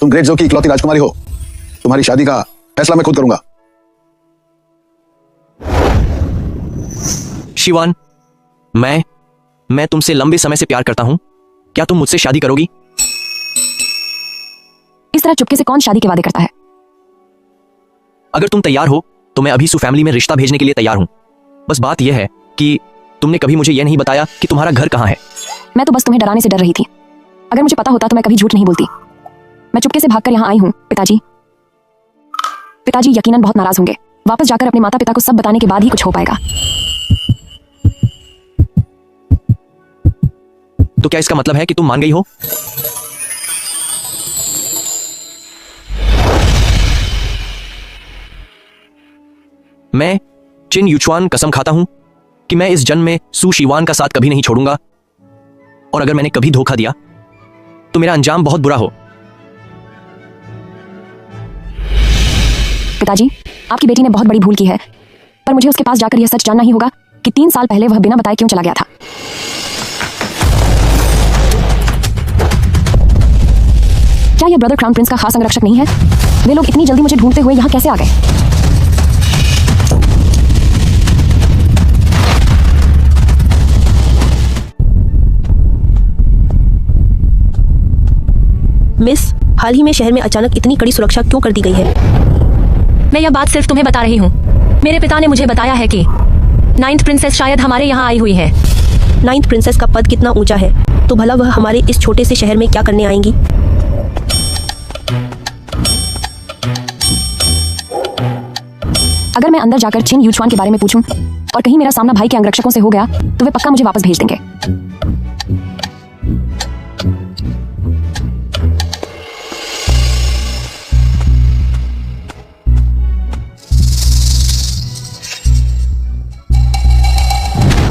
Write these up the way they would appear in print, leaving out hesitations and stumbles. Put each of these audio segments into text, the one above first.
तुम ग्रेट जो की इकलौती राजकुमारी हो। तुम्हारी शादी का फैसला मैं खुद करूंगा। शिवान, मैं तुमसे लंबे समय से प्यार करता हूं। क्या तुम मुझसे शादी करोगी? इस तरह चुपके से कौन शादी के वादे करता है? अगर तुम तैयार हो तो मैं अभी सु फैमिली में रिश्ता भेजने के लिए तैयार हूं। बस बात यह है कि तुमने कभी मुझे यह नहीं बताया कि तुम्हारा घर कहां है। मैं तो बस तुम्हें डराने से डर रही थी। अगर मुझे पता होता तो मैं कभी झूठ नहीं बोलती। मैं चुपके से भागकर यहाँ आई हूँ। पिताजी यकीनन बहुत नाराज होंगे। वापस जाकर अपने माता पिता को सब बताने के बाद ही कुछ हो पाएगा। तो क्या इसका मतलब है कि तुम मान गई हो? मैं चिन युचुआन कसम खाता हूं कि मैं इस जन्म में सु शिवान का साथ कभी नहीं छोड़ूंगा। और अगर मैंने कभी धोखा दिया तो मेरा अंजाम बहुत बुरा हो। पिताजी, आपकी बेटी ने बहुत बड़ी भूल की है, पर मुझे उसके पास जाकर यह सच जानना ही होगा कि 3 साल पहले वह बिना बताए क्यों चला गया था। क्या यह ब्रदर क्राउन प्रिंस का खास अंगरक्षक नहीं है? वे लोग इतनी जल्दी मुझे ढूंढते हुए यहाँ कैसे आ गए? मिस, हाल ही में शहर में अचानक इतनी कड़ी सुरक्षा क्यों कर दी गई है? मैं यह बात सिर्फ तुम्हें बता रही हूँ। मेरे पिता ने मुझे बताया है कि 9th प्रिंसेस शायद हमारे यहाँ आई हुई है। 9th प्रिंसेस का पद कितना ऊंचा है, तो भला वह हमारे इस छोटे से शहर में क्या करने आएंगी? अगर मैं अंदर जाकर चिन युचुआन के बारे में पूछूं और कहीं मेरा सामना भाई के अंगरक्षकों से हो गया तो वे पक्का मुझे वापस भेज देंगे।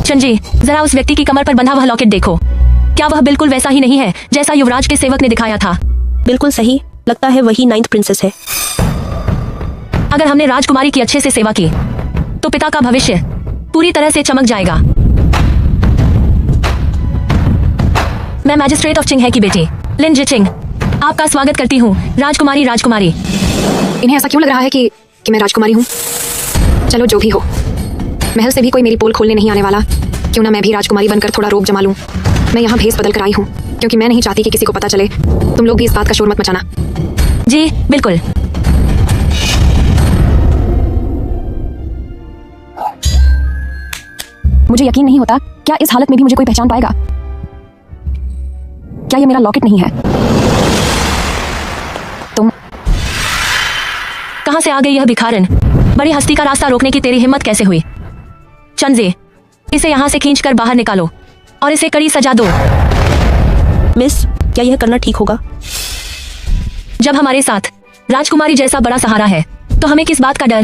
चंजी, जरा उस व्यक्ति की कमर पर बंधा हुआ लॉकेट देखो। क्या वह बिल्कुल वैसा ही नहीं है जैसा युवराज के सेवक ने दिखाया था? बिल्कुल सही, लगता है वही 9th प्रिंसेस है। अगर हमने राजकुमारी की अच्छे से सेवा की तो पिता का भविष्य पूरी तरह से चमक जाएगा। मैं मैजिस्ट्रेट ऑफ चिंगहे की बेटी लिन जिचिंग आपका स्वागत करती हूँ। राजकुमारी। इन्हें ऐसा क्यों लग रहा है कि मैं राजकुमारी हूँ? चलो जो भी हो, महल से भी कोई मेरी पोल खोलने नहीं आने वाला। क्यों ना मैं भी राजकुमारी बनकर थोड़ा रोब जमा लूं। मैं यहाँ भेस बदल कर आई हूँ क्योंकि मैं नहीं चाहती कि किसी को पता चले। तुम लोग भी इस बात का शोर मत मचाना। जी बिल्कुल। मुझे यकीन नहीं होता, क्या इस हालत में भी मुझे कोई पहचान पाएगा? क्या ये मेरा लॉकेट नहीं है? तुम कहां से आ गई यह भिखारन? बड़ी हस्ती का रास्ता रोकने की तेरी हिम्मत कैसे हुई? चंजे, इसे यहाँ से खींचकर बाहर निकालो और इसे कड़ी सजा दो। मिस, क्या यह करना ठीक होगा? जब हमारे साथ राजकुमारी जैसा बड़ा सहारा है तो हमें किस बात का डर?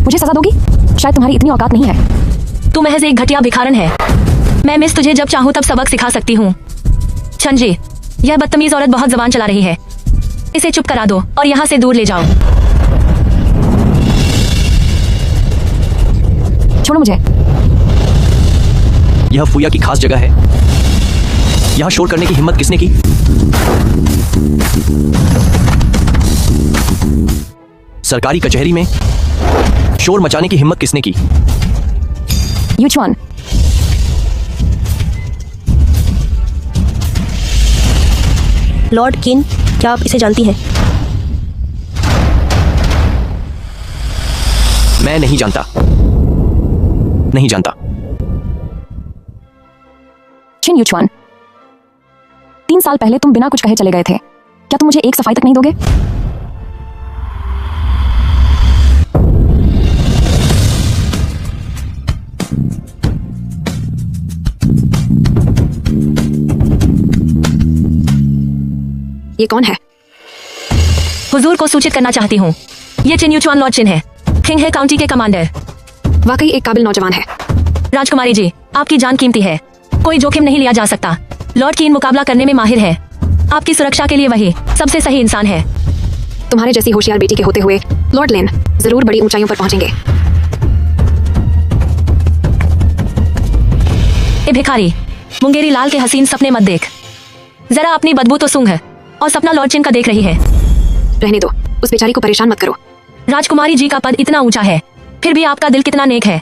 मुझे सजा दोगी? शायद तुम्हारी इतनी औकात नहीं है। तू महज एक घटिया भिखारन है। मैं मिस तुझे जब चाहूँ तब सबक सिखा सकती हूँ। चंजे, यह बदतमीज औरत बहुत जबान चला रही है। इसे चुप करा दो और यहाँ से दूर ले जाओ। छोड़ो मुझे। यह फुया की खास जगह है। यहाँ शोर करने की हिम्मत किसने की? सरकारी कचहरी में शोर मचाने की हिम्मत किसने की? युचुआन, लॉर्ड किन, क्या आप इसे जानती हैं? मैं नहीं जानता। चिन युचुआन, 3 साल पहले तुम बिना कुछ कहे चले गए थे। क्या तुम मुझे एक सफाई तक नहीं दोगे? ये कौन है? हुजूर को सूचित करना चाहती हूँ। ये चिन युचुआन लॉर्ड चिन है, किंगहे काउंटी के कमांडर। वाकई एक काबिल नौजवान है। राजकुमारी जी, आपकी जान कीमती है, कोई जोखिम नहीं लिया जा सकता। लॉर्ड कीन मुकाबला करने में माहिर है। आपकी सुरक्षा के लिए वही सबसे सही इंसान है। तुम्हारे जैसी होशियार बेटी के होते हुए लॉर्ड लेन जरूर बड़ी ऊंचाइयों पर पहुंचेंगे। ए भिखारी, मुंगेरी लाल के हसीन सपने मत देख। जरा अपनी बदबू तो सूंघ और सपना लॉर्ड चिन का देख रही है। रहने दो, उस बेचारी को परेशान मत करो। राजकुमारी जी का पद इतना ऊंचा है, फिर भी आपका दिल कितना नेक है।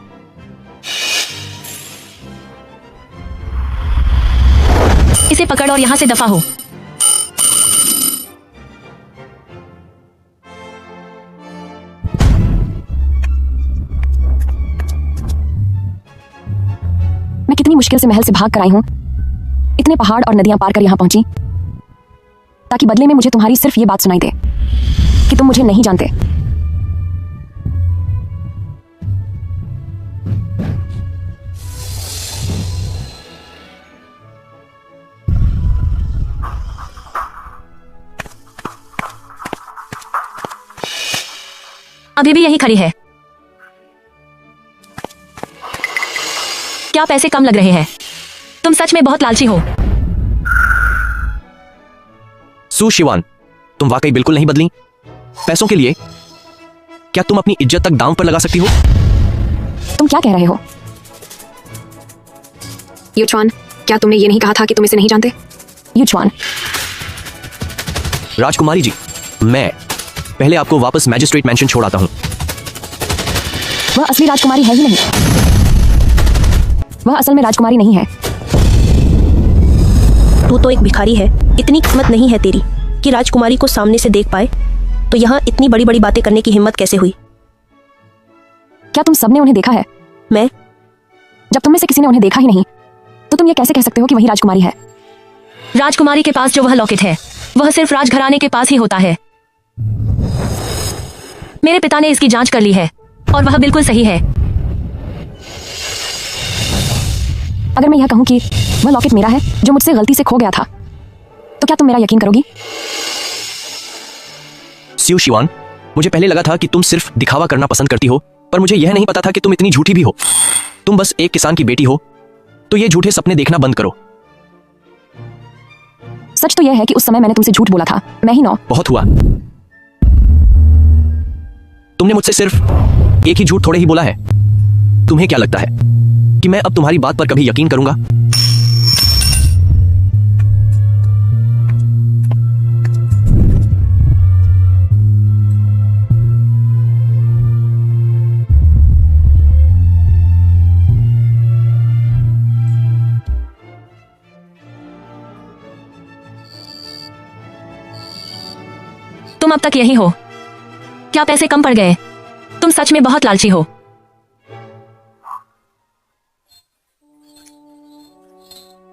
इसे पकड़ और यहाँ से दफा हो। मैं कितनी मुश्किल से महल से भाग कर आई हूँ, इतने पहाड़ और नदियां पार कर यहाँ पहुंची, ताकि बदले में मुझे तुम्हारी सिर्फ ये बात सुनाई दे कि तुम मुझे नहीं जानते। अभी भी यही खड़ी है। क्या पैसे कम लग रहे हैं? तुम सच में बहुत लालची हो। सू शिवान, तुम वाकई बिल्कुल नहीं बदली। पैसों के लिए क्या तुम अपनी इज्जत तक दांव पर लगा सकती हो? तुम क्या कह रहे हो? युचवान, क्या तुमने ये नहीं कहा था कि तुम इसे नहीं जानते? युचवान, राजकुमारी जी, मैं पहले आपको वापस मैजिस्ट्रेट मैंशन छोड़ आता हूं। वह असली राजकुमारी है ही नहीं। वह असल में राजकुमारी नहीं है। तू तो एक भिखारी है। इतनी किस्मत नहीं है तेरी कि राजकुमारी को सामने से देख पाए, तो यहाँ इतनी बड़ी बड़ी बातें करने की हिम्मत कैसे हुई? क्या तुम सबने उन्हें देखा है? मैं? जब तुम में से किसी ने उन्हें देखा ही नहीं, तो तुम ये कैसे कह सकते हो कि वही राजकुमारी है? राजकुमारी के पास जो वह लॉकेट है, वह सिर्फ राजघराने के पास ही होता है। मेरे पिता ने इसकी जांच कर ली है और वह बिल्कुल सही है। अगर मैं यह कहूं कि वह लॉकेट मेरा है जो मुझसे गलती से खो गया था, तो क्या तुम मेरा यकीन करोगी? स्यू शिवान, मुझे पहले लगा था कि तुम सिर्फ दिखावा करना पसंद करती हो, पर मुझे यह नहीं पता था कि तुम इतनी झूठी भी हो। तुम बस एक किसान की बेटी हो, तो ये झूठे सपने देखना बंद करो। सच तो यह है कि उस समय मैंने तुमसे झूठ बोला था। मैं ही 9। बहुत हुआ। तुमने मुझसे सिर्फ एक ही झूठ थोड़े ही बोला है। तुम्हें क्या लगता है कि मैं अब तुम्हारी बात पर कभी यकीन करूंगा? तुम अब तक यही हो। क्या पैसे कम पड़ गए? तुम सच में बहुत लालची हो।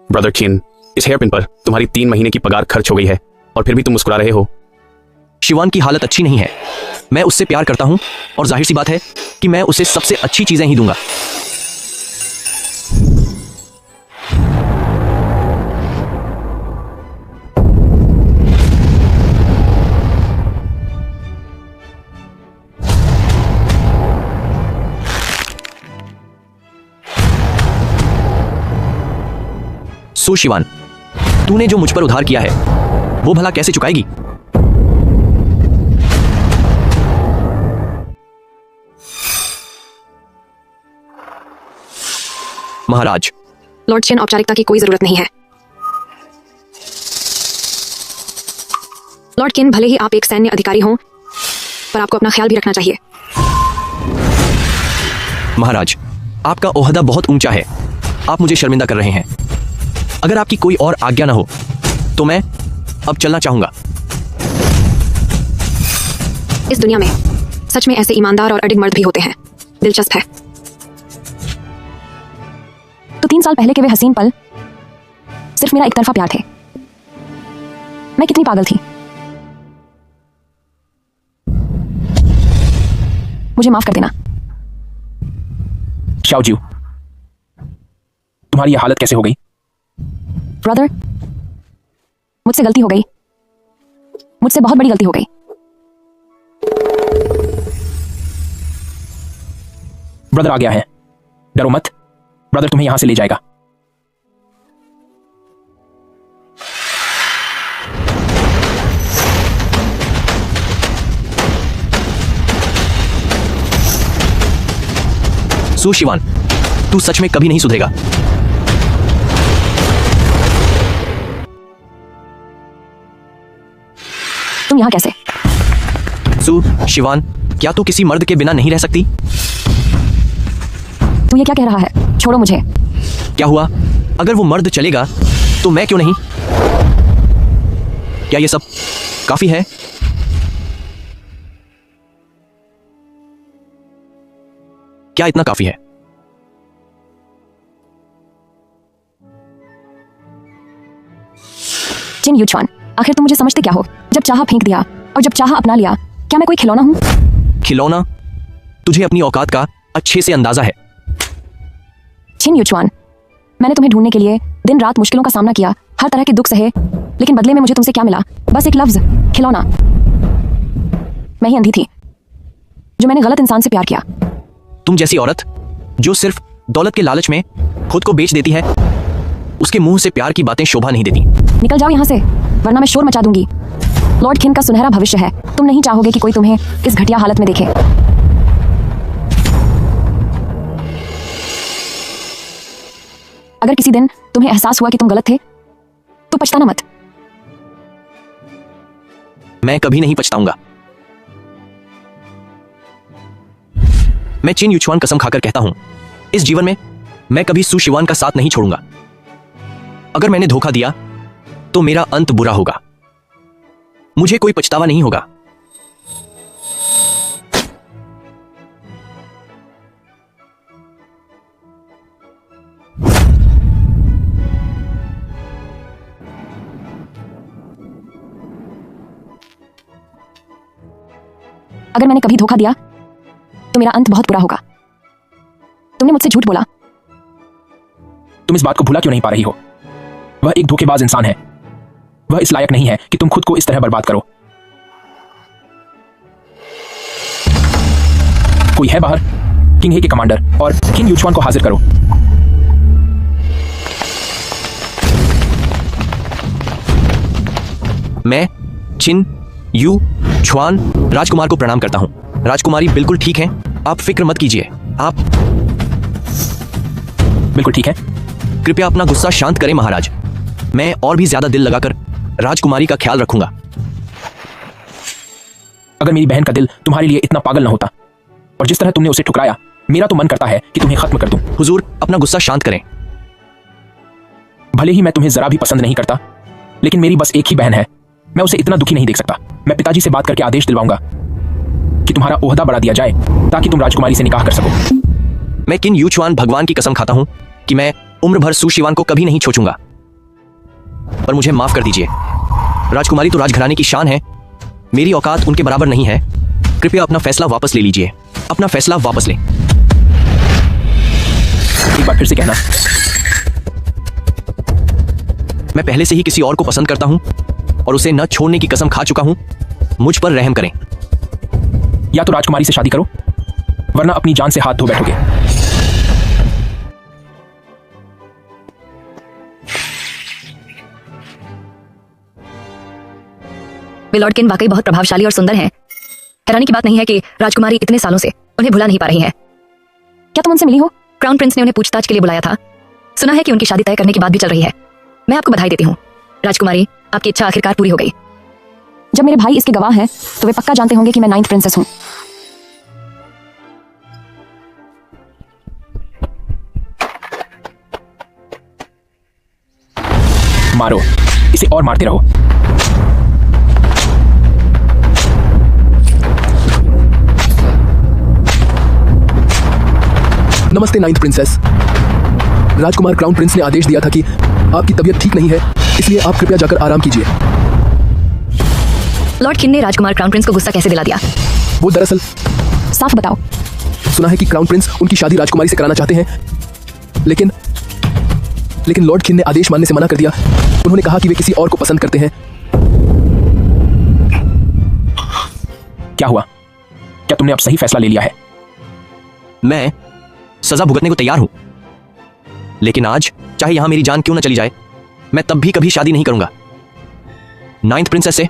ब्रदर चिन, इस हेयरपिन पर तुम्हारी 3 महीने की पगार खर्च हो गई है और फिर भी तुम मुस्कुरा रहे हो। शिवान की हालत अच्छी नहीं है। मैं उससे प्यार करता हूं और जाहिर सी बात है कि मैं उसे सबसे अच्छी चीजें ही दूंगा। सो शिवान, तूने जो मुझ पर उधार किया है, वो भला कैसे चुकाएगी? महाराज, लॉर्ड चिन, औपचारिकता की कोई जरूरत नहीं है। लॉर्ड किन, भले ही आप एक सैन्य अधिकारी हों, पर आपको अपना ख्याल भी रखना चाहिए। महाराज, आपका ओहदा बहुत ऊंचा है। आप मुझे शर्मिंदा कर रहे हैं। अगर आपकी कोई और आज्ञा ना हो तो मैं अब चलना चाहूंगा। इस दुनिया में सच में ऐसे ईमानदार और अडिग मर्द भी होते हैं। दिलचस्प है। तो 3 साल पहले के वे हसीन पल सिर्फ मेरा एक तरफा प्यार थे। मैं कितनी पागल थी। मुझे माफ कर देना। शाओजियो, तुम्हारी यह हालत कैसे हो गई? ब्रदर, मुझसे गलती हो गई। मुझसे बहुत बड़ी गलती हो गई। ब्रदर आ गया है, डरो मत। ब्रदर तुम्हें यहां से ले जाएगा। सू शिवान, तू सच में कभी नहीं सुधरेगा। यहाँ कैसे? सू शिवान, क्या तू किसी मर्द के बिना नहीं रह सकती? तू ये क्या कह रहा है? छोड़ो मुझे। क्या हुआ? अगर वो मर्द चलेगा तो मैं क्यों नहीं? क्या ये सब काफी है? क्या इतना काफी है? चिन यूचुआन, आखिर तुम मुझे समझते क्या हो? जब चाहा फेंक दिया और जब चाहा अपना लिया। क्या मैं कोई खिलौना हूं? खिलौना? तुझे अपनी औकात का अच्छे से अंदाजा है। चिन यूचुआन, मैंने तुम्हें ढूंढने के लिए दिन रात मुश्किलों का सामना किया, हर तरह के दुख सहे, लेकिन बदले में मुझे तुमसे क्या मिला? बस एक लफ्ज, खिलौना। मैं ही अंधी थी जो मैंने गलत इंसान से प्यार किया। तुम जैसी औरत जो सिर्फ दौलत के लालच में खुद को बेच देती है, उसके मुंह से प्यार की बातें शोभा नहीं देती। निकल जाओ यहाँ से, वरना मैं शोर मचा दूंगी। लॉर्ड खिन का सुनहरा भविष्य है। तुम नहीं चाहोगे कि कोई तुम्हें इस घटिया हालत में देखे। अगर किसी दिन तुम्हें एहसास हुआ कि तुम गलत थे तो पछताना मत। मैं कभी नहीं पछताऊंगा। मैं चिन यूचुआन कसम खाकर कहता हूं, इस जीवन में मैं कभी सू शिवान का साथ नहीं छोड़ूंगा। अगर मैंने धोखा दिया तो मेरा अंत बुरा होगा। मुझे कोई पछतावा नहीं होगा। अगर मैंने कभी धोखा दिया तो मेरा अंत बहुत बुरा होगा। तुमने मुझसे झूठ बोला। तुम इस बात को भुला क्यों नहीं पा रही हो? वह एक धोखेबाज इंसान है। वह इस लायक नहीं है कि तुम खुद को इस तरह बर्बाद करो। कोई है बाहर? किंग हे के कमांडर और किंग यूचुआन को हाजिर करो। मैं चिन यू छुआन राजकुमार को प्रणाम करता हूं। राजकुमारी बिल्कुल ठीक हैं। आप फिक्र मत कीजिए। आप बिल्कुल ठीक है। कृपया अपना गुस्सा शांत करें महाराज। मैं और भी ज्यादा दिल लगाकर राजकुमारी का ख्याल रखूंगा। अगर मेरी बहन का दिल तुम्हारे लिए इतना पागल न होता और जिस तरह तुमने उसे ठुकराया, मेरा तो मन करता है कि तुम्हें खत्म कर दूं। हुजूर, अपना गुस्सा शांत करें। भले ही मैं तुम्हें जरा भी पसंद नहीं करता, लेकिन मेरी बस एक ही बहन है। मैं उसे इतना दुखी नहीं देख सकता। मैं पिताजी से बात करके आदेश दिलवाऊंगा कि तुम्हारा ओहदा बढ़ा दिया जाए ताकि तुम राजकुमारी से निकाह कर सको। मैं किन यूचुआन भगवान की कसम खाता हूं कि मैं उम्र भर सू शिवान को कभी नहीं छोड़ूंगा। पर मुझे माफ कर दीजिए। राजकुमारी तो राजघराने की शान है। मेरी औकात उनके बराबर नहीं है। कृपया अपना फैसला वापस ले लीजिए। अपना फैसला वापस लें। एक बार फिर से कहना। मैं पहले से ही किसी और को पसंद करता हूं और उसे न छोड़ने की कसम खा चुका हूं। मुझ पर रहम करें। या तो राजकुमारी से शादी करो, वरना अपनी जान से हाथ धो बैठोगे। वे लॉर्ड किन वाकई बहुत प्रभावशाली और सुंदर हैं। हैरानी की बात नहीं है कि राजकुमारी इतने सालों से उन्हें भुला नहीं पा रही है। क्या तुम उनसे मिली हो? क्राउन प्रिंस ने उन्हें पूछताछ के लिए बुलाया था। सुना है कि उनकी शादी तय करने की बात भी चल रही है। मैं आपको बधाई देती हूँ राजकुमारी, आपकी इच्छा आखिरकार पूरी हो गई। जब मेरे भाई इसके गवाह हैं तो वे पक्का जानते होंगे कि मैं 9th प्रिंसेस हूँ। मारो इसे और मारते रहो। नमस्ते 9th प्रिंसेस। राजकुमार क्राउन प्रिंस ने आदेश दिया था कि आपकी तबीयत ठीक नहीं है, इसलिए आप कृपया जाकर आराम कीजिए। लॉर्ड किन ने राजकुमार क्राउन प्रिंस को गुस्सा कैसे दिला दिया? वो दरअसल साफ बताओ। सुना है कि क्राउन प्रिंस उनकी शादी राजकुमारी से कराना चाहते हैं, लेकिन लॉर्ड खिन ने आदेश मानने से मना कर दिया। उन्होंने कहा कि वे किसी और को पसंद करते हैं। क्या हुआ? क्या तुमने अब सही फैसला ले लिया है? मैं सजा भुगतने को तैयार हूं, लेकिन आज चाहे यहां मेरी जान क्यों न चली जाए, मैं तब भी कभी शादी नहीं करूंगा 9th प्रिंसेस से।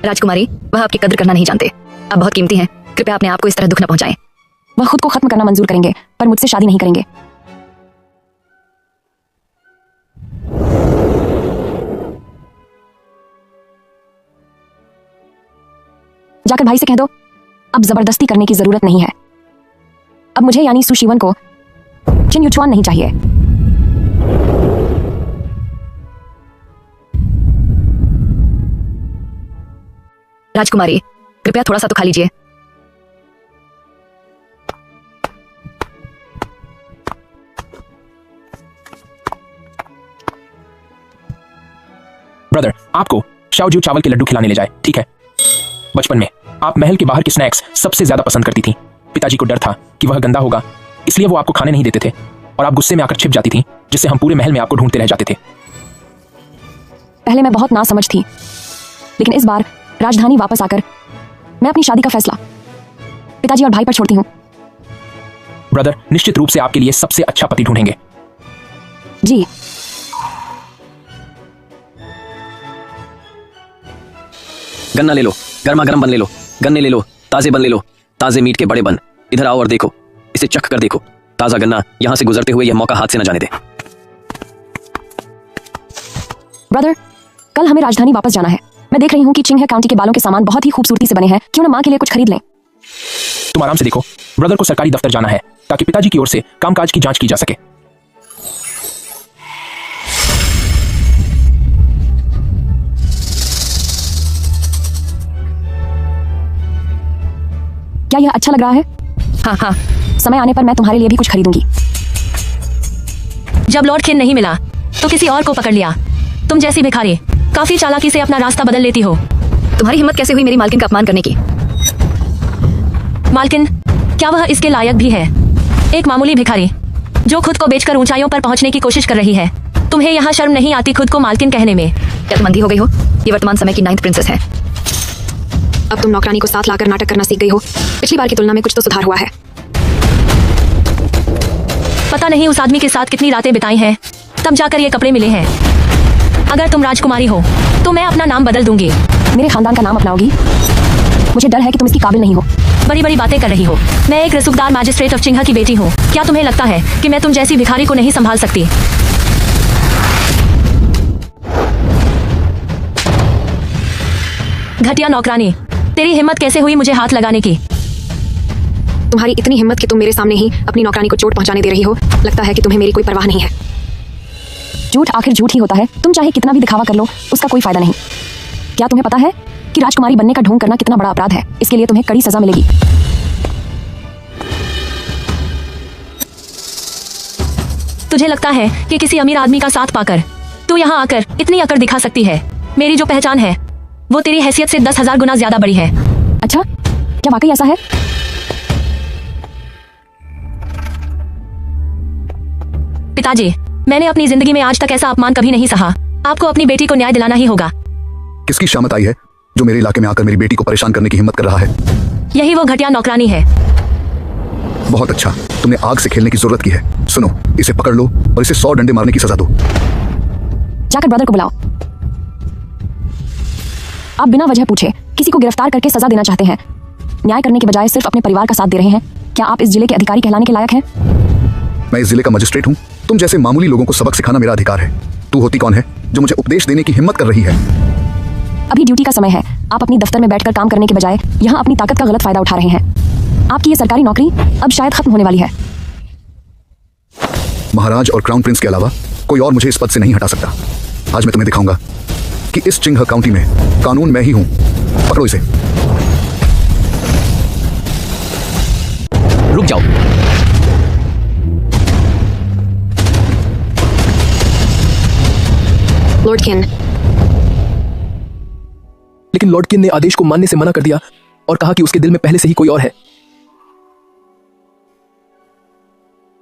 राजकुमारी, वह आपकी कद्र करना नहीं जानते। आप बहुत कीमती हैं। कृपया अपने आप को इस तरह दुख न पहुंचाएं। वह खुद को खत्म करना मंजूर करेंगे, पर मुझसे शादी नहीं करेंगे। जाकर भाई से कह दो, अब जबरदस्ती करने की जरूरत नहीं है। अब मुझे यानी सु शिवन को चिन युचुआन नहीं चाहिए। राजकुमारी, कृपया थोड़ा सा तो खा लीजिए। ब्रदर, आपको शाओजू चावल के लड्डू खिलाने ले जाए, ठीक है? बचपन में आप महल के बाहर के स्नैक्स सबसे ज्यादा पसंद करती थी। पिताजी को डर था कि वह गंदा होगा, इसलिए वो आपको खाने नहीं देते थे और आप गुस्से में आकर छिप जाती थी, जिससे हम पूरे महल में आपको ढूंढते रह जाते थे। पहले मैं बहुत नासमझ थी, लेकिन इस बार राजधानी वापस आकर मैं अपनी शादी का फैसला पिताजी और भाई पर छोड़ती हूँ। ब्रदर, निश्चित रूप से आपके लिए सबसे अच्छा पति ढूंढेंगे। जी। गन्ना ले लो, गर्मा गर्म बन ले लो, गन्ने ले लो, ताजे बन ले लो, ताजे मीट के बड़े बन। इधर आओ और देखो, इसे चख कर देखो। ताजा गन्ना, यहां से गुजरते हुए यह मौका हाथ से न जाने दे। ब्रदर, कल हमें राजधानी वापस जाना है। मैं देख रही हूँ कि चिंगहे काउंटी के बालों के सामान बहुत ही खूबसूरती से बने हैं। क्यों ना माँ के लिए कुछ खरीद लें? तुम आराम से देखो। ब्रदर को सरकारी दफ्तर जाना है ताकि पिताजी की ओर से कामकाज की जांच की जा सके। क्या यह अच्छा लग रहा है? हाँ हाँ। समय आने पर मैं तुम्हारे लिए भी कुछ खरीदूंगी। जब लॉर्ड खिन नहीं मिला तो किसी और को पकड़ लिया। तुम जैसी भिखारी काफी चालाकी से अपना रास्ता बदल लेती हो। तुम्हारी हिम्मत कैसे हुई मेरी मालकिन का अपमान करने की? मालकिन, क्या वह इसके लायक भी है? एक मामूली भिखारी जो खुद को बेचकर ऊंचाइयों पर पहुंचने की कोशिश कर रही है। तुम्हें यहाँ शर्म नहीं आती खुद को मालकिन कहने में? क्या तुम अंधी हो गई हो? ये वर्तमान समय की 9th प्रिंसेस है। अब तुम नौकरानी को साथ लाकर नाटक करना सीख गई हो। पिछली बार की तुलना में कुछ तो सुधार हुआ है। पता नहीं उस आदमी के साथ कितनी रातें बिताई हैं, तब जाकर ये कपड़े मिले हैं। अगर तुम राजकुमारी हो तो मैं अपना नाम बदल दूंगी। मेरे खानदान का नाम अपनाओगी? मुझे डर है कि तुम इसकी काबिल नहीं हो। बड़ी बड़ी बातें कर रही हो। मैं एक रसूखदार मैजिस्ट्रेट ऑफ चिंघा की बेटी हूँ। क्या तुम्हें लगता है कि मैं तुम जैसी भिखारी को नहीं संभाल सकती? घटिया नौकरानी, तेरी हिम्मत कैसे हुई मुझे हाथ लगाने की? तुम्हारी इतनी हिम्मत कि तुम मेरे सामने ही अपनी नौकरानी को चोट पहुंचाने दे रही हो। लगता है कि तुम्हें मेरी कोई परवाह नहीं है। झूठ आखिर झूठ ही होता है। तुम चाहे कितना भी दिखावा कर लो, उसका कोई फायदा नहीं। क्या तुम्हें पता है कि राजकुमारी बनने का ढोंग करना कितना बड़ा अपराध है? इसके लिए तुम्हें कड़ी सजा मिलेगी। तुझे लगता है कि किसी अमीर आदमी का साथ पाकर तू यहाँ आकर इतनी अकड़ दिखा सकती है? मेरी जो पहचान है वो तेरी हैसियत से 10,000 गुना ज्यादा बड़ी है। अच्छा, क्या वाकई ऐसा है? पिताजी, मैंने अपनी जिंदगी में आज तक ऐसा अपमान कभी नहीं सहा। आपको अपनी बेटी को न्याय दिलाना ही होगा। किसकी शामत आई है जो मेरे इलाके में आकर मेरी बेटी को परेशान करने की हिम्मत कर रहा है? यही वो घटिया नौकरानी है। बहुत अच्छा, तुमने आग से खेलने की जरूरत की है। सुनो, इसे पकड़ लो और इसे 100 डंडे मारने की सजा दो। जाकर ब्रदर को बुलाओ। आप बिना वजह पूछे किसी को गिरफ्तार करके सजा देना चाहते हैं, न्याय करने के बजाय सिर्फ अपने परिवार का साथ दे रहे हैं। क्या आप इस जिले के अधिकारी कहलाने के लायक हैं? मैं इस जिले का मजिस्ट्रेट हूँ। तुम जैसे मामूली लोगों को सबक सिखाना मेरा अधिकार है। तू होती कौन है जो मुझे उपदेश देने की हिम्मत कर रही है? अभी ड्यूटी का समय है। आप अपनी दफ्तर में बैठकर काम करने के बजाय यहाँ अपनी ताकत का गलत फायदा उठा रहे हैं। आपकी ये सरकारी नौकरी अब शायद खत्म होने वाली है। महाराज और क्राउन प्रिंस के अलावा कोई और मुझे इस पद से नहीं हटा सकता। आज मैं तुम्हें दिखाऊंगा कि इस चिंघा काउंटी में कानून मैं ही हूं। पकड़ो इसे। रुक जाओ। लॉर्ड किन। लेकिन लॉर्ड किन ने आदेश को मानने से मना कर दिया और कहा कि उसके दिल में पहले से ही कोई और है।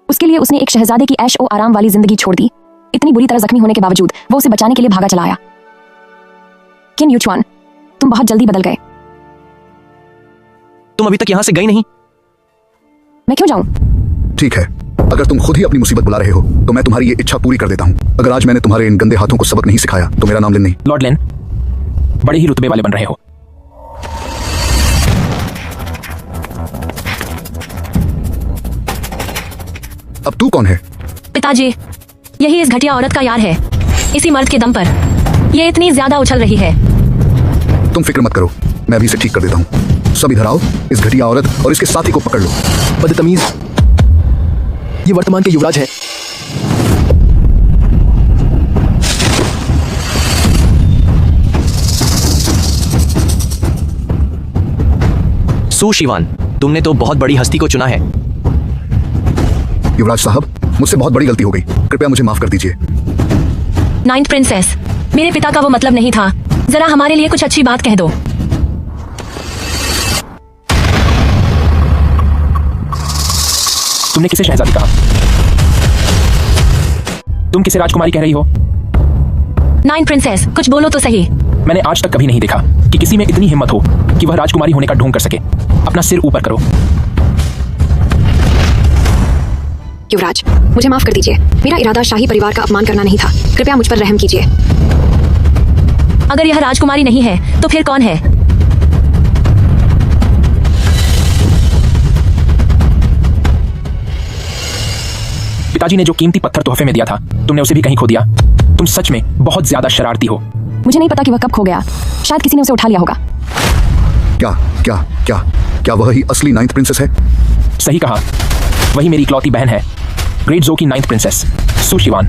उसके लिए उसने एक शहजादे की ऐश ओ आराम वाली जिंदगी छोड़ दी। इतनी बुरी तरह जख्मी होने के बावजूद वो उसे बचाने के लिए भागा चला आया। किन युचुआन, तुम बहुत जल्दी बदल गए। तुम अभी तक यहां से गई नहीं। मैं क्यों जाऊं? ठीक है, अगर तुम खुद ही अपनी मुसीबत बुला रहे हो तो मैं तुम्हारी ये इच्छा पूरी कर देता हूँ। अगर आज मैंने तुम्हारे इन गंदे हाथों को सबक नहीं सिखाया तो मेरा नाम लिन नहीं। लॉर्ड लिन, बड़े ही रुतबे वाले बन रहे हो। अब तू कौन है? पिताजी, यही इस घटिया औरत का यार है। इसी मर्द के दम पर ये इतनी ज्यादा उछल रही है। तुम फिक्र मत करो, मैं अभी इसे ठीक कर देता हूँ। सब इधर आओ, इस घटिया औरत और इसके साथी को पकड़ लो। बदतमीज, ये वर्तमान के युवराज हैं। सू शिवान, तुमने तो बहुत बड़ी हस्ती को चुना है। युवराज साहब, मुझसे बहुत बड़ी गलती हो गई, कृपया मुझे माफ कर दीजिए। नाइन्थ प्रिंसेस, मेरे पिता का वो मतलब नहीं था। जरा हमारे लिए कुछ अच्छी बात कह दो। तुमने किसे शहजादी कहा? तुम किसे राजकुमारी कह रही हो? नाइन्थ प्रिंसेस, कुछ बोलो तो सही। मैंने आज तक कभी नहीं देखा कि किसी में इतनी हिम्मत हो कि वह राजकुमारी होने का ढोंग कर सके। अपना सिर ऊपर करो। युवराज, मुझे माफ कर दीजिए। मेरा इरादा शाही परिवार का अपमान करना नहीं था। कृपया मुझ पर रहम कीजिए। अगर यह राजकुमारी नहीं है तो फिर कौन है? पिताजी ने जो कीमती पत्थर तोहफे में दिया था, तुमने उसे भी कहीं खो दिया। तुम सच में बहुत ज्यादा शरारती हो। मुझे नहीं पता कि वह कब खो गया। शायद किसी ने उसे उठा लिया होगा। क्या क्या क्या क्या वह ही असली नाइन्थ प्रिंसेस है? सही कहा, वही मेरी इकलौती बहन है, ग्रेट जो की नाइन्थ प्रिंसेस सू शिवान।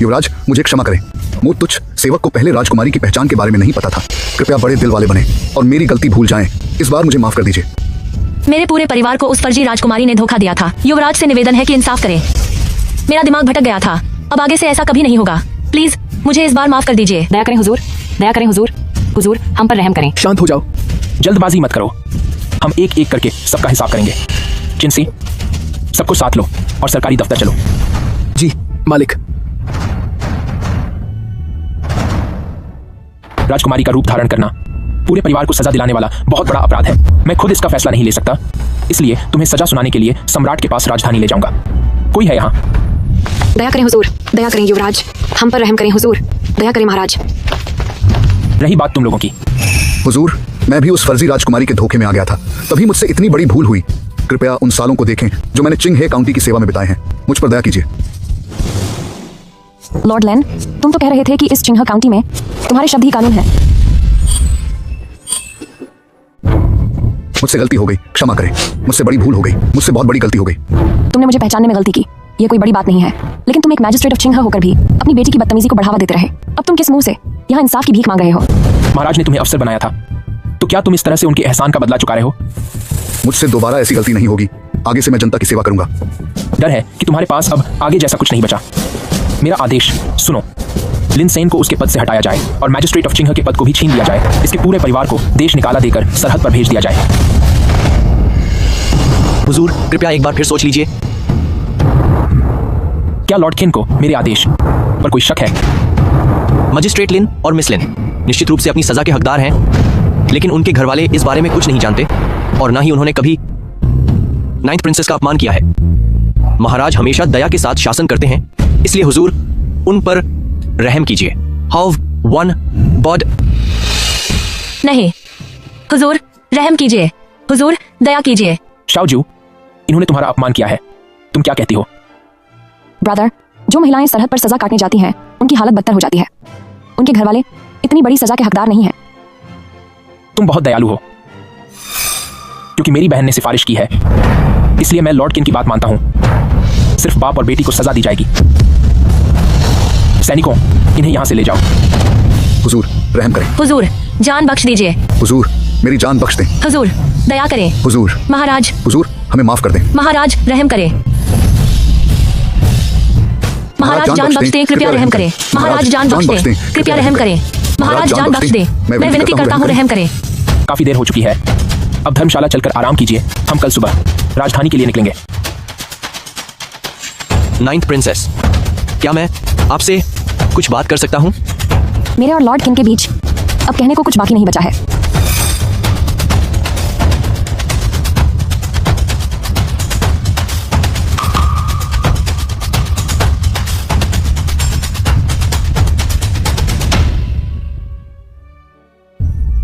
युवराज, मुझे क्षमा करें। मुझ तुच्छ सेवक को पहले राजकुमारी की पहचान के बारे में नहीं पता था। कृपया बड़े दिल वाले बने और मेरी गलती भूल जाएं। इस बार मुझे माफ कर दीजिए। मेरे पूरे परिवार को उस फर्जी राजकुमारी ने धोखा दिया था। युवराज से निवेदन है कि इंसाफ करें। मेरा दिमाग भटक गया था। अब आगे से ऐसा कभी नहीं होगा। प्लीज मुझे इस बार माफ कर दीजिए। दया करें हुजूर, दया करें हुजूर। हुजूर, हम पर रहम करें। शांत हो जाओ। जल्दबाजी मत करो। हम एक एक करके सबका हिसाब करेंगे। चिंसी, सबको साथ लो और सरकारी दफ्तर चलो। जी मालिक। राजकुमारी का रूप धारण करना पूरे परिवार को सजा दिलाने वाला बहुत बड़ा अपराध है। मैं खुद इसका फैसला नहीं ले सकता, इसलिए तुम्हें सजा सुनाने के लिए सम्राट के पास राजधानी ले जाऊंगा। कोई है यहाँ? दया करें हुजूर, दया करें युवराज। हम पर रहम करें हुजूर। दया करें महाराज। रही बात तुम लोगों की। हुजूर, मैं भी उस फर्जी राजकुमारी के धोखे में आ गया था, तभी मुझसे इतनी बड़ी भूल हुई। कृपया उन सालों को देखें जो मैंने चिंग हे काउंटी की सेवा में बिताए हैं। मुझ पर दया कीजिए। लॉर्ड लेन, तुम तो कह रहे थे कि इस चिंह काउंटी में तुम्हारे शब्द ही कानून है। मुझसे गलती हो गई, क्षमा करें। मुझसे बड़ी भूल हो गई, मुझसे बहुत बड़ी गलती हो गई। तुमने मुझे पहचानने में गलती की, ये कोई बड़ी बात नहीं है। लेकिन तुम एक मैजिस्ट्रेट ऑफ चिंह होकर भी अपनी बेटी की बदतमीजी को बढ़ावा देते रहे। अब तुम किस मुंह से यहाँ इंसाफ की भीख मांग रहे हो? महाराज ने तुम्हें अफसर बनाया था, तो क्या तुम इस तरह से उनके एहसान का बदला चुका रहे हो? मुझसे दोबारा ऐसी गलती नहीं होगी। आगे से मैं जनता की सेवा करूंगा। डर है कि तुम्हारे पास अब आगे जैसा कुछ नहीं बचा। मेरा आदेश सुनो। लिनसेन को उसके पद से हटाया जाए और मैजिस्ट्रेट ऑफ चिंह के पद को भी छीन लिया जाए। इसके पूरे परिवार को देश निकाला देकर सरहद पर भेज दिया जाए। हुजूर, कृपया एक बार फिर सोच लीजिए। क्या लॉर्ड किन को मेरे आदेश पर कोई शक है? मजिस्ट्रेट लिन और मिस लिन निश्चित रूप से अपनी सजा के हकदार हैं, लेकिन उनके घर वाले इस बारे में कुछ नहीं जानते और ना ही उन्होंने कभी नाइन्थ प्रिंसेस का अपमान किया है। महाराज हमेशा दया के साथ शासन करते हैं, इसलिए हुजूर उन पर रहम कीजिए। How one bod. नहीं हुजूर, रहम कीजिए। हुजूर, दया कीजिए। शाओजू, इन्होंने तुम्हारा अपमान किया है, तुम क्या कहती हो? ब्रदर, जो महिलाएं सरहद पर सजा काटने जाती हैं, उनकी हालत बदतर हो जाती है। उनके घर वाले इतनी बड़ी सजा के हकदार नहीं हैं। तुम बहुत दयालु हो। क्योंकि मेरी बहन ने सिफारिश की है, इसलिए मैं लॉर्ड किन की बात मानता हूं। सिर्फ बाप और बेटी को सजा दी जाएगी। सैनिकों, इन्हें यहां से ले जाओ। हुजूर, रहम करें। हुजूर, जान बख्श दीजिए। हुजूर, मेरी जान बख्श दें। हुजूर, दया करें। हुजूर, महाराज। हुजूर, हमें माफ कर दें। महाराज, रहम करें। महाराज, जान बख्श दें, कृपया रहम करें। महाराज, जान बख्श दें, कृपया रहम करें। महाराज, जान बख्श दें, मैं विनती करता हूँ, रहम करें। काफी देर हो चुकी है, अब धर्मशाला चलकर आराम कीजिए। हम कल सुबह राजधानी के लिए निकलेंगे। नाइन्थ प्रिंसेस, क्या मैं आपसे कुछ बात कर सकता हूँ? मेरे और लॉर्ड किन के बीच अब कहने को कुछ बाकी नहीं बचा है।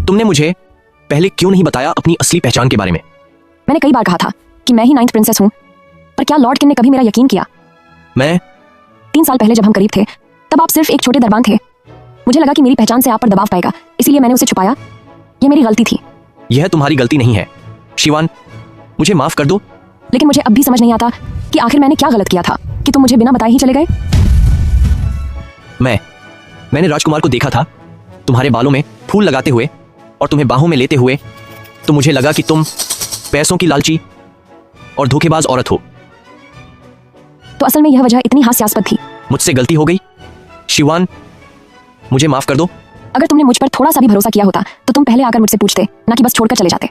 तुमने मुझे पहले क्यों नहीं बताया अपनी असली पहचान के बारे में? मैंने कई बार कहा था कि मैं ही नाइन्थ प्रिंसेस हूं, पर क्या लॉर्ड किन ने कभी मेरा यकीन किया? मैं 3 साल पहले जब हम करीब थे तब आप सिर्फ एक छोटे दरबान थे। मुझे लगा कि मेरी पहचान से आप पर दबाव पाएगा, इसीलिए मैंने उसे छुपाया। ये मेरी गलती थी। यह तुम्हारी गलती नहीं है शिवान, मुझे माफ कर दो। लेकिन मुझे अब भी समझ नहीं आता कि आखिर मैंने क्या गलत किया था कि तुम मुझे बिना बताए ही चले गए। मैंने राजकुमार को देखा था तुम्हारे बालों में फूल लगाते हुए और तुम्हें बाहों में लेते हुए, तो मुझे लगा कि तुम पैसों की लालची और धोखेबाज औरत हो। तो असल में यह वजह इतनी हास्यास्पद थी। मुझसे गलती हो गई शिवान, मुझे माफ कर दो। अगर तुमने मुझ पर थोड़ा सा भी भरोसा किया होता तो तुम पहले आकर मुझसे पूछते, ना कि बस छोड़कर चले जाते।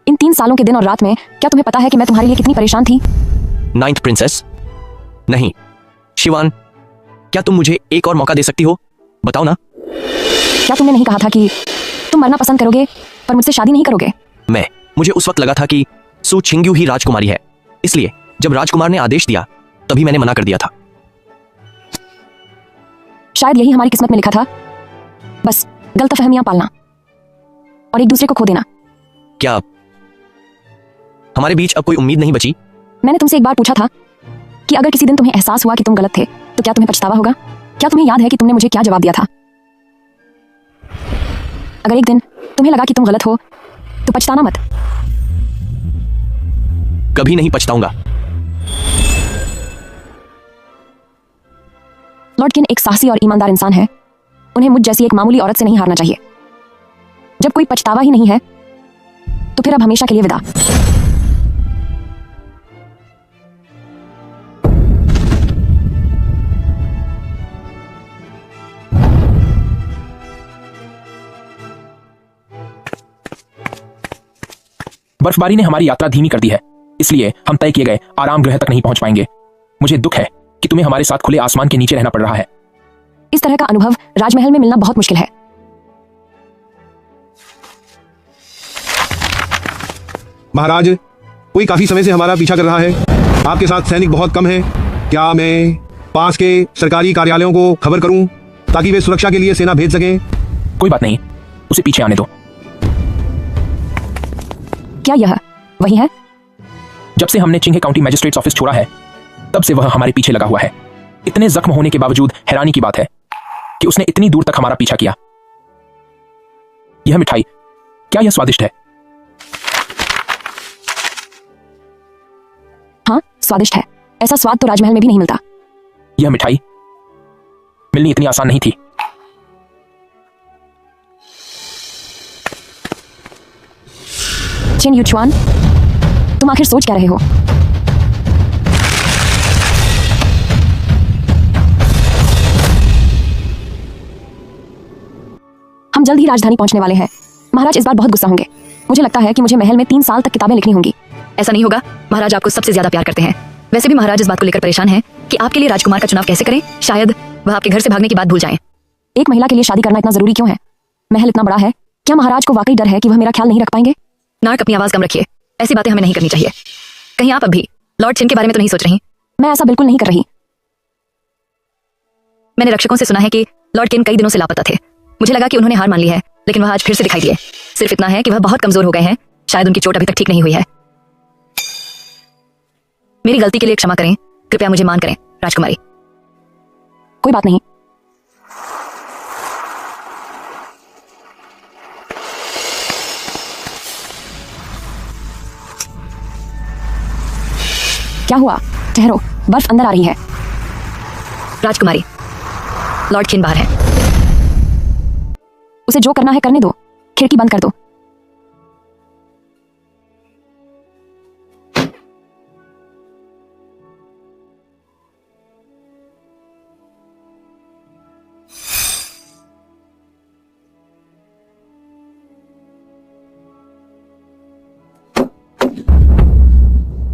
इन 3 सालों के दिन और रात में क्या तुम्हें पता है कि मैं तुम्हारे लिए कितनी परेशान थी? 9th प्रिंसेस, नहीं शिवान, क्या तुम मुझे एक और मौका दे सकती हो? बताओ ना। क्या तुमने नहीं कहा था कि तुम मरना पसंद करोगे पर मुझसे शादी नहीं करोगे? मुझे उस वक्त लगा था कि सू छिंग्यू ही राजकुमारी है, इसलिए जब राजकुमार ने आदेश दिया तभी मैंने मना कर दिया था। शायद यही हमारी किस्मत में लिखा था, बस गलतफहमियां पालना और एक दूसरे को खो देना। क्या हमारे बीच अब कोई उम्मीद नहीं बची? मैंने तुमसे एक बार पूछा था कि अगर किसी दिन तुम्हें एहसास हुआ कि तुम गलत थे तो क्या तुम्हें पछतावा होगा? क्या तुम्हें याद है कि तुमने मुझे क्या जवाब दिया था? अगर एक दिन तुम्हें लगा कि तुम गलत हो तो पछताना मत। कभी नहीं पछताऊंगा। लॉर्ड किन एक साहसी और ईमानदार इंसान है। उन्हें मुझ जैसी एक मामूली औरत से नहीं हारना चाहिए। जब कोई पछतावा ही नहीं है तो फिर अब हमेशा के लिए विदा। बर्फबारी ने हमारी यात्रा धीमी कर दी है, इसलिए हम तय किए गए आराम गृह तक नहीं पहुंच पाएंगे। मुझे दुख है कि तुम्हें हमारे साथ खुले आसमान के नीचे रहना पड़ रहा है। इस तरह का अनुभव राजमहल में मिलना बहुत मुश्किल है। महाराज, कोई काफी समय से हमारा पीछा कर रहा है। आपके साथ सैनिक बहुत कम है। क्या मैं पास के सरकारी कार्यालयों को खबर करूं ताकि वे सुरक्षा के लिए सेना भेज सकें? कोई बात नहीं, उसे पीछे आने दो। क्या यह वही है? जब से हमने चिंघे काउंटी मैजिस्ट्रेट्स ऑफिस छोड़ा है तब से वह हमारे पीछे लगा हुआ है। इतने जख्म होने के बावजूद हैरानी की बात है कि उसने इतनी दूर तक हमारा पीछा किया। यह मिठाई, क्या यह स्वादिष्ट है? हाँ, स्वादिष्ट है। ऐसा स्वाद तो राजमहल में भी नहीं मिलता। यह मिठाई मिलनी इतनी आसान नहीं थी। चेन युचुआन, तुम आखिर सोच क्या रहे हो? हम जल्द ही राजधानी पहुंचने वाले हैं। महाराज इस बार बहुत गुस्सा होंगे। मुझे लगता है कि मुझे महल में 3 साल तक किताबें लिखनी होंगी। ऐसा नहीं होगा। महाराज आपको सबसे ज्यादा प्यार करते हैं। वैसे भी महाराज इस बात को लेकर परेशान हैं कि आपके लिए राजकुमार का चुनाव कैसे करें। शायद वह आपके घर से भागने की बात भूल जाएं। एक महिला के लिए शादी करना इतना जरूरी क्यों है? महल इतना बड़ा है, क्या महाराज को वाकई डर है कि वह मेरा ख्याल नहीं रख पाएंगे? नार्क, अपनी आवाज कम रखिए। ऐसी बातें हमें नहीं करनी चाहिए। कहीं आप अब भी लॉर्ड छिन के बारे में तो नहीं सोच रही? मैं ऐसा बिल्कुल नहीं कर रही। मैंने रक्षकों से सुना है कि लॉर्ड किन कई दिनों से लापता थे। मुझे लगा कि उन्होंने हार मान ली है, लेकिन वह आज फिर से दिखाई दिए। सिर्फ इतना है कि वह बहुत कमजोर हो गए हैं। शायद उनकी चोट अभी तक ठीक नहीं हुई है। मेरी गलती के लिए क्षमा करें। कृपया मुझे मान करें राजकुमारी। कोई बात नहीं। क्या हुआ? ठहरो, बर्फ अंदर आ रही है। राजकुमारी, लॉर्ड किन बाहर है। उसे जो करना है करने दो। खिड़की बंद कर दो।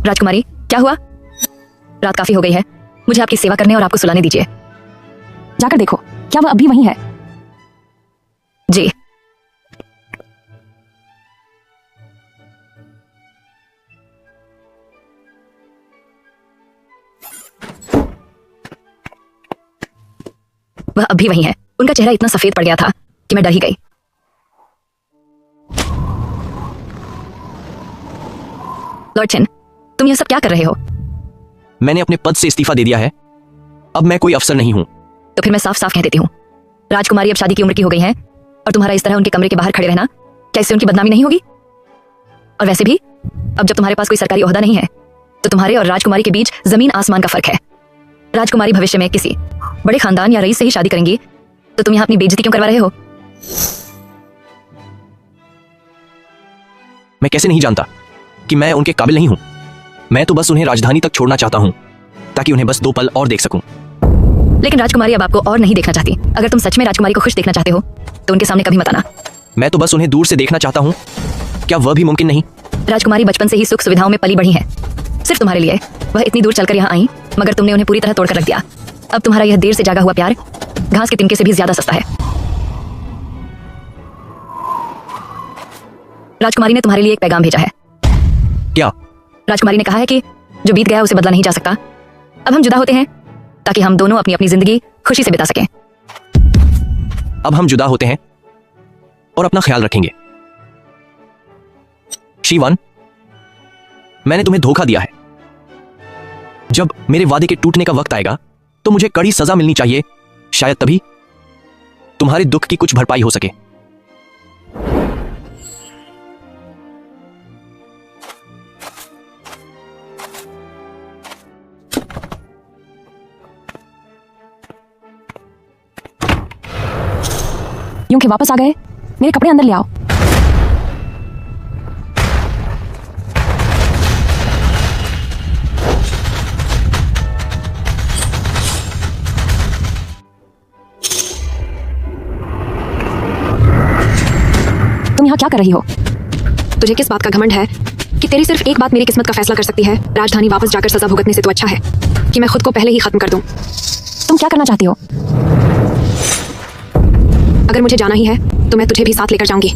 राजकुमारी, क्या हुआ? रात काफी हो गई है। मुझे आपकी सेवा करने और आपको सुलाने दीजिए। जाकर देखो, क्या वह अभी वहीं है? जी। वह अभी वहीं है। उनका चेहरा इतना सफेद पड़ गया था कि मैं डर ही गई। लॉर्ड छिन, तुम यह सब क्या कर रहे हो? मैंने अपने पद से इस्तीफा दे दिया है अब मैं कोई अफसर नहीं हूं। तो फिर मैं साफ साफ कह देती हूँ, राजकुमारी अब शादी की उम्र की हो गई है और तुम्हारा इस तरह उनके कमरे के बाहर खड़े रहना, क्या इससे उनकी बदनामी नहीं होगी? और वैसे भी अब जब तुम्हारे पास कोई सरकारी ओहदा नहीं है तो तुम्हारे और राजकुमारी के बीच जमीन आसमान का फर्क है। राजकुमारी भविष्य में किसी बड़े खानदान या रईस से ही शादी करेंगी, तो तुम यहाँ अपनी बेइज्जती क्यों करवा रहे हो? मैं कैसे नहीं जानता कि मैं उनके काबिल नहीं हूं। मैं तो बस उन्हें राजधानी तक छोड़ना चाहता हूं ताकि उन्हें बस 2 पल और देख सकूं। लेकिन राजकुमारी अब आपको और नहीं देखना चाहती। अगर तुम सच में राजकुमारी को खुश देखना चाहते हो तो उनके सामने कभी मत आना। मैं तो बस उन्हें दूर से देखना चाहता हूं। क्या वह भी मुमकिन नहीं? राजकुमारी बचपन से ही सुख सुविधाओं में पली बढ़ी है। सिर्फ तुम्हारे लिए वह इतनी दूर चलकर यहाँ आई, मगर तुमने उन्हें पूरी तरह तोड़कर रख दिया। अब तुम्हारा यह देर से जागा हुआ प्यार घास के तिनके से भी ज्यादा सस्ता है। राजकुमारी ने तुम्हारे लिए एक पैगाम भेजा है। क्या? राजकुमारी ने कहा है कि जो बीत गया उसे बदला नहीं जा सकता। अब हम जुदा होते हैं ताकि हम दोनों अपनी अपनी जिंदगी खुशी से बिता सकें। अब हम जुदा होते हैं और अपना ख्याल रखेंगे। शीवान, मैंने तुम्हें धोखा दिया है। जब मेरे वादे के टूटने का वक्त आएगा तो मुझे कड़ी सजा मिलनी चाहिए। शायद तभी तुम्हारे दुख की कुछ भरपाई हो सके। यूं कि वापस आ गए? मेरे कपड़े अंदर ले आओ। तुम यहाँ क्या कर रही हो? तुझे किस बात का घमंड है कि तेरी सिर्फ एक बात मेरी किस्मत का फैसला कर सकती है? राजधानी वापस जाकर सजा भुगतने से तो अच्छा है कि मैं खुद को पहले ही खत्म कर दूं। तुम क्या करना चाहती हो? अगर मुझे जाना ही है तो मैं तुझे भी साथ लेकर जाऊंगी।